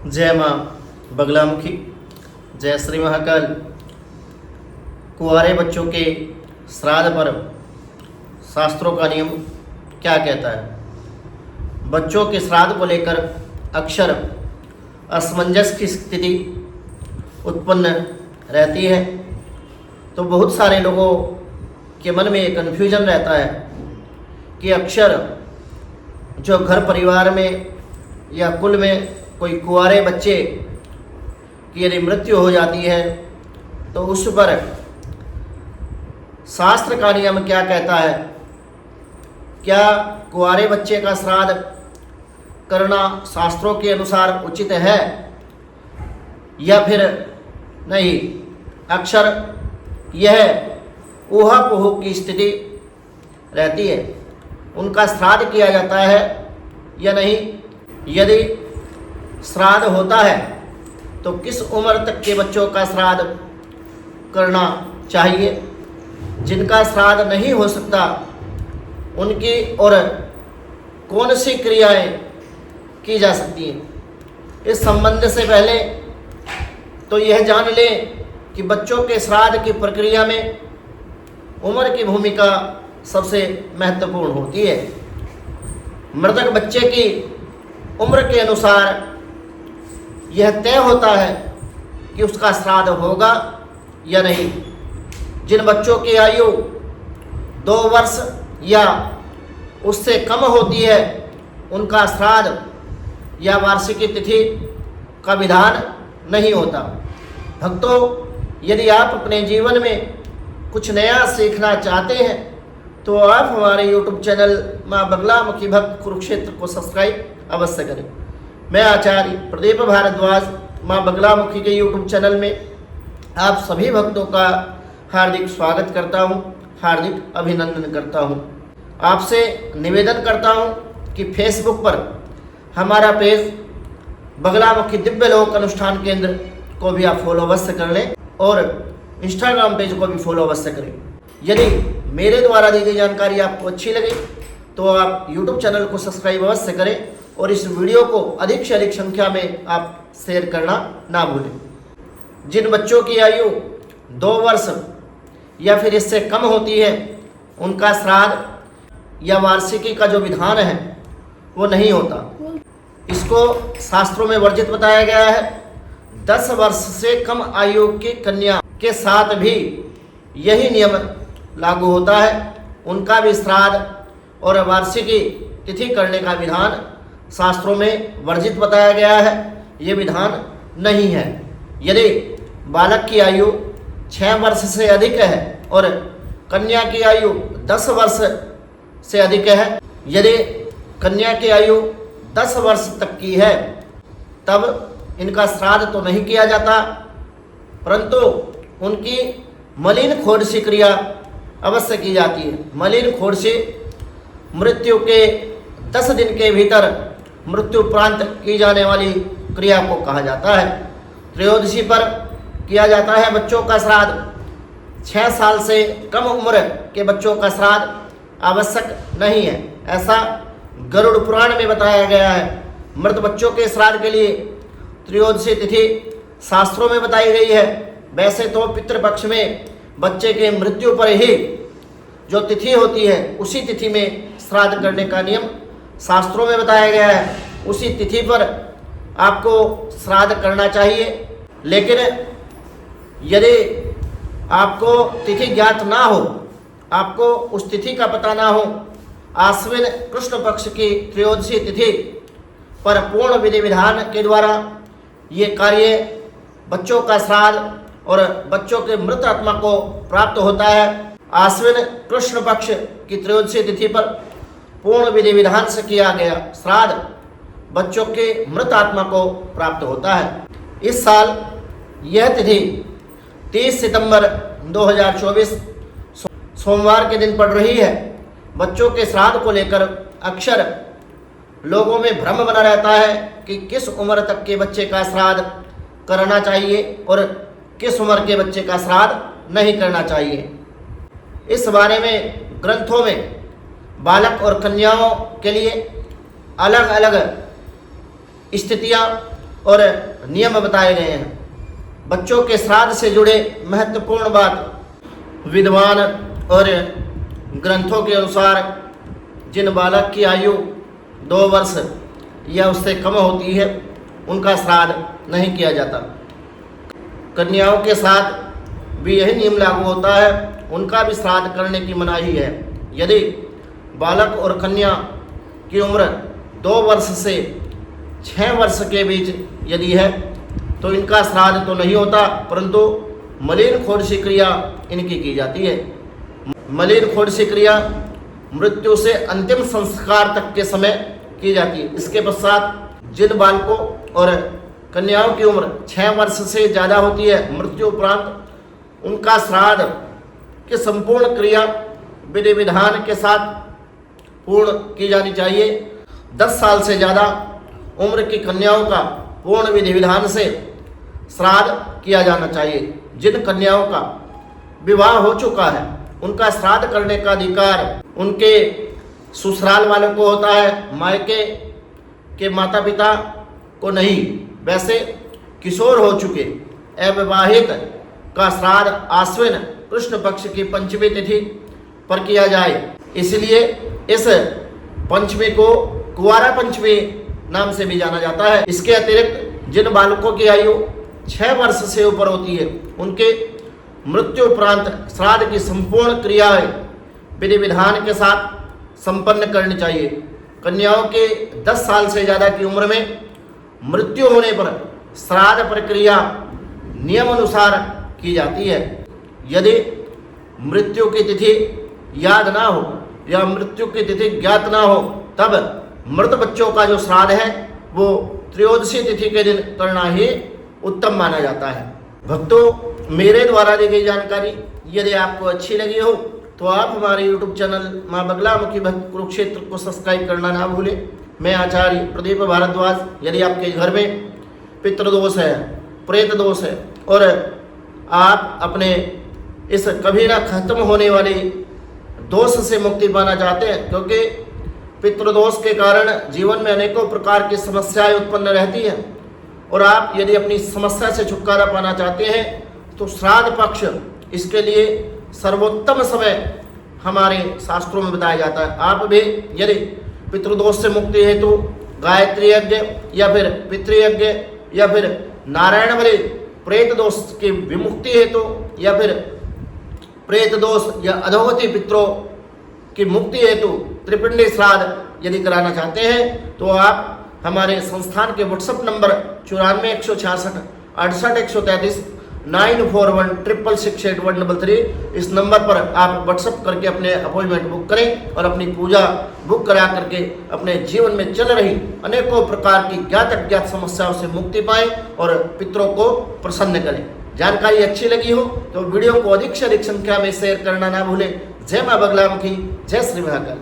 जय माँ बगलामुखी, जय श्री महाकाल। कुंवारे बच्चों के श्राद्ध पर शास्त्रों का नियम क्या कहता है। बच्चों के श्राद्ध को लेकर अक्सर असमंजस की स्थिति उत्पन्न रहती है, तो बहुत सारे लोगों के मन में एक कन्फ्यूजन रहता है कि अक्सर जो घर परिवार में या कुल में कोई कुंवारे बच्चे की यदि मृत्यु हो जाती है तो उस पर शास्त्र का नियम क्या कहता है। क्या कुंवारे बच्चे का श्राद्ध करना शास्त्रों के अनुसार उचित है या फिर नहीं। अक्सर यह ऊहा-पोह की स्थिति रहती है, उनका श्राद्ध किया जाता है या नहीं। यदि श्राद्ध होता है तो किस उम्र तक के बच्चों का श्राद्ध करना चाहिए। जिनका श्राद्ध नहीं हो सकता उनकी और कौन सी क्रियाएं की जा सकती हैं। इस संबंध से पहले तो यह जान लें कि बच्चों के श्राद्ध की प्रक्रिया में उम्र की भूमिका सबसे महत्वपूर्ण होती है। मृतक बच्चे की उम्र के अनुसार यह तय होता है कि उसका श्राद्ध होगा या नहीं। जिन बच्चों की आयु 2 वर्ष या उससे कम होती है उनका श्राद्ध या वार्षिकी तिथि का विधान नहीं होता। भक्तों, यदि आप अपने जीवन में कुछ नया सीखना चाहते हैं तो आप हमारे YouTube चैनल माँ बगलामुखी भक्त कुरुक्षेत्र को सब्सक्राइब अवश्य करें। मैं आचार्य प्रदीप भारद्वाज माँ बगलामुखी के YouTube चैनल में आप सभी भक्तों का हार्दिक स्वागत करता हूँ, हार्दिक अभिनंदन करता हूँ। आपसे निवेदन करता हूँ कि फेसबुक पर हमारा पेज बगलामुखी दिव्य लोक अनुष्ठान केंद्र को भी आप फॉलो अवश्य कर लें और इंस्टाग्राम पेज को भी फॉलो अवश्य करें। यदि मेरे द्वारा दी गई जानकारी आपको अच्छी लगे तो आप YouTube चैनल को सब्सक्राइब अवश्य करें और इस वीडियो को अधिक से अधिक संख्या में आप शेयर करना ना भूलें। जिन बच्चों की आयु 2 वर्ष या फिर इससे कम होती है उनका श्राद्ध या वार्षिकी का जो विधान है वो नहीं होता। इसको शास्त्रों में वर्जित बताया गया है। 10 वर्ष से कम आयु की कन्या के साथ भी यही नियम लागू होता है। उनका भी श्राद्ध और वार्षिकी तिथि करने का विधान शास्त्रों में वर्जित बताया गया है, ये विधान नहीं है। यदि बालक की आयु 6 वर्ष से अधिक है और कन्या की आयु 10 वर्ष से अधिक है, यदि कन्या की आयु 10 वर्ष तक की है तब इनका श्राद्ध तो नहीं किया जाता, परंतु उनकी मलिन खोड़सी क्रिया अवश्य की जाती है। मलिन खोड़सी मृत्यु के 10 दिन के भीतर मृत्यु उपरांत की जाने वाली क्रिया को कहा जाता है। त्रयोदशी पर किया जाता है बच्चों का श्राद्ध। 6 साल से कम उम्र के बच्चों का श्राद्ध आवश्यक नहीं है, ऐसा गरुड़ पुराण में बताया गया है। मृत बच्चों के श्राद्ध के लिए त्रयोदशी तिथि शास्त्रों में बताई गई है। वैसे तो पितृपक्ष में बच्चे के मृत्यु पर ही जो तिथि होती है उसी तिथि में श्राद्ध करने का नियम शास्त्रों में बताया गया है। उसी तिथि पर आपको श्राद्ध करना चाहिए। लेकिन यदि आपको तिथि ज्ञात ना हो, आपको उस तिथि का पता ना हो, आश्विन कृष्ण पक्ष की त्रयोदशी तिथि पर पूर्ण विधि विधान के द्वारा ये कार्य बच्चों का श्राद्ध और बच्चों के मृत आत्मा को प्राप्त होता है। आश्विन कृष्ण पक्ष की त्रयोदशी तिथि पर पूर्ण विधि विधान से किया गया श्राद्ध बच्चों के मृत आत्मा को प्राप्त होता है। इस साल यह तिथि 30 सितंबर 2024 सोमवार के दिन पड़ रही है। बच्चों के श्राद्ध को लेकर अक्सर लोगों में भ्रम बना रहता है कि किस उम्र तक के बच्चे का श्राद्ध करना चाहिए और किस उम्र के बच्चे का श्राद्ध नहीं करना चाहिए। इस बारे में ग्रंथों में बालक और कन्याओं के लिए अलग अलग स्थितियाँ और नियम बताए गए हैं। बच्चों के श्राद्ध से जुड़े महत्वपूर्ण बात, विद्वान और ग्रंथों के अनुसार जिन बालक की आयु 2 वर्ष या उससे कम होती है उनका श्राद्ध नहीं किया जाता। कन्याओं के साथ भी यही नियम लागू होता है, उनका भी श्राद्ध करने की मनाही है। यदि बालक और कन्या की उम्र 2 वर्ष से 6 वर्ष के बीच यदि है तो इनका श्राद्ध तो नहीं होता, परंतु मलिन खोड़सी क्रिया इनकी की जाती है। मलिन खोड़सी क्रिया मृत्यु से अंतिम संस्कार तक के समय की जाती है। इसके पश्चात जिन बालकों और कन्याओं की उम्र 6 वर्ष से ज़्यादा होती है, मृत्यु उपरांत उनका श्राद्ध की संपूर्ण क्रिया विधि विधान के साथ पूर्ण की जानी चाहिए। 10 साल से ज़्यादा उम्र की कन्याओं का पूर्ण विधि विधान से श्राद्ध किया जाना चाहिए। जिन कन्याओं का विवाह हो चुका है उनका श्राद्ध करने का अधिकार उनके ससुराल वालों को होता है, मायके के माता पिता को नहीं। वैसे किशोर हो चुके अविवाहित का श्राद्ध आश्विन कृष्ण पक्ष की पंचमी तिथि पर किया जाए, इसलिए इस पंचमी को कुंवारा पंचमी नाम से भी जाना जाता है। इसके अतिरिक्त जिन बालकों की आयु 6 वर्ष से ऊपर होती है उनके मृत्यु उपरांत श्राद्ध की संपूर्ण क्रियाएं विधि विधान के साथ संपन्न करनी चाहिए। कन्याओं के 10 साल से ज़्यादा की उम्र में मृत्यु होने पर श्राद्ध प्रक्रिया नियम अनुसार की जाती है। यदि मृत्यु की तिथि याद ना हो या मृत्यु की तिथि ज्ञात ना हो तब मृत बच्चों का जो श्राद्ध है वो त्रयोदशी तिथि के दिन करना ही उत्तम माना जाता है। भक्तों, मेरे द्वारा दी गई जानकारी यदि आपको अच्छी लगी हो तो आप हमारे YouTube चैनल माँ बगलामुखी भक्त कुरुक्षेत्र को सब्सक्राइब करना ना भूलें। मैं आचार्य प्रदीप भारद्वाज। यदि आपके घर में पितृदोष है, प्रेत दोष है और आप अपने इस कभी ना खत्म होने वाली दोष से मुक्ति पाना चाहते हैं, क्योंकि पितृदोष के कारण जीवन में अनेकों प्रकार की समस्याएं उत्पन्न रहती हैं और आप यदि अपनी समस्या से छुटकारा पाना चाहते हैं तो श्राद्ध पक्ष इसके लिए सर्वोत्तम समय हमारे शास्त्रों में बताया जाता है। आप भी यदि पितृदोष से मुक्ति हेतु गायत्री यज्ञ या फिर पितृयज्ञ या फिर नारायण बलि, प्रेत दोष की विमुक्ति हेतु या फिर प्रेत दोष या अधोगति पितरों की मुक्ति हेतु त्रिपिंडी श्राद्ध यदि कराना चाहते हैं तो आप हमारे संस्थान के व्हाट्सएप नंबर 94 166 68 133 941 666 8133 इस नंबर पर आप व्हाट्सएप करके अपने अपॉइंटमेंट बुक करें और अपनी पूजा बुक करा करके अपने जीवन में चल रही अनेकों प्रकार की ज्ञात अज्ञात समस्याओं से मुक्ति पाएं और पितरों को प्रसन्न करें। जानकारी अच्छी लगी हो तो वीडियो को अधिक से अधिक संख्या में शेयर करना ना भूलें। जय माँ बगलामुखी, जय श्री महाकाल।